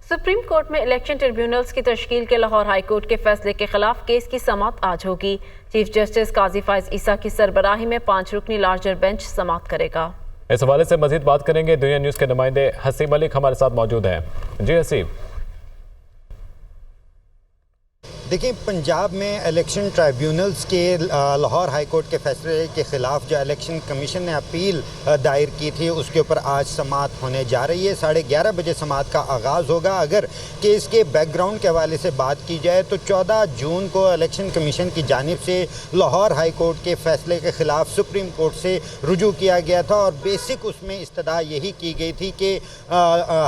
Supreme court में election tribunals की तश्कील के लाहौर हाई कोर्ट के फैसले के खिलाफ केस की समाअत आज होगी। चीफ जस्टिस काजी फायज ईसा की सरबराही में 5 रुकनी लार्जर बेंच समाअत करेगा। इस हवाले से मजीद बात करेंगे। दुनिया न्यूज़ के नुमाइंदे हसीब मलिक हमारे साथ मौजूद हैं। जी हसीब। देखिए, पंजाब में इलेक्शन ट्राइब्यूनल्स के लाहौर हाई कोर्ट के फैसले के ख़िलाफ़ जो इलेक्शन कमीशन ने अपील दायर की थी उसके ऊपर आज समाअत होने जा रही है। 11:30 बजे समाअत का आगाज़ होगा। अगर केस के बैकग्राउंड के हवाले से बात की जाए तो 14 जून को इलेक्शन कमीशन की जानिब से लाहौर हाई कोर्ट के फैसले के ख़िलाफ़ सुप्रीम कोर्ट से रुजू किया गया था और बेसिक उसमें इस्तदा यही की गई थी कि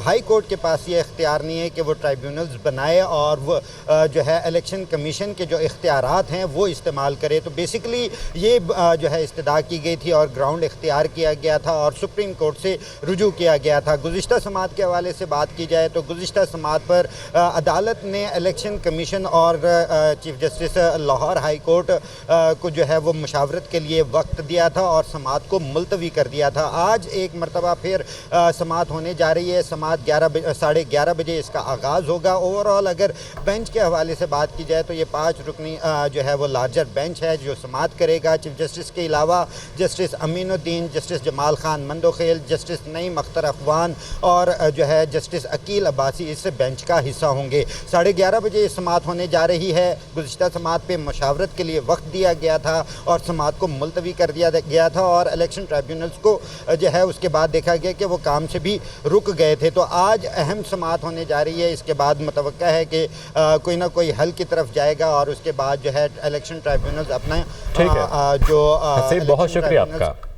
हाई कोर्ट के पास ये इख्तियार नहीं है कि वो ट्राइब्यूनल्स बनाए और वो जो है इलेक्शन कमीशन के जो इख्तियारात हैं वो इस्तेमाल करे। तो बेसिकली ये जो है इस्तदा की गई थी और ग्राउंड इख्तियार किया गया था और सुप्रीम कोर्ट से रुजू किया गया था। गुज़िश्ता समाअत के हवाले से बात की जाए तो गुज़िश्ता समाअत पर अदालत ने इलेक्शन कमीशन और chief justice Lahore high court को जो है वो मुशावरत के लिए वक्त दिया था और समाअत को मुलतवी कर दिया था। आज एक मरतबा फिर समाअत होने जा रही है। समाअत 11:30 बजे इसका आगाज़ होगा। ओवरऑल अगर बेंच के हवाले से बात की जाए तो ये 5 रुकनी जो है वो लार्जर बेंच है जो समाअत करेगा। चीफ जस्टिस के अलावा justice Aminuddin, justice Jamal Khan Mandokhel, justice Naeem Akhtar Akhwan और जो है जस्टिस अकील अब्बासी इस बेंच का हिस्सा होंगे। 11:30 बजे समाअत होने जा रही है। गुज़िश्ता समाअत पे मुशावरत के लिए वक्त दिया गया था और समाअत को मुलतवी कर दिया गया था और इलेक्शन ट्राइब्यूनल्स को जो है उसके बाद देखा गया कि वो काम से भी रुक गए थे। तो आज अहम समाअत होने जा रही है। इसके बाद मुतवक्का है कि कोई ना कोई हल की तरफ जाएगा और उसके बाद जो है इलेक्शन ट्राइब्यूनल्स अपना ठीक है। जो बहुत शुक्रिया आपका।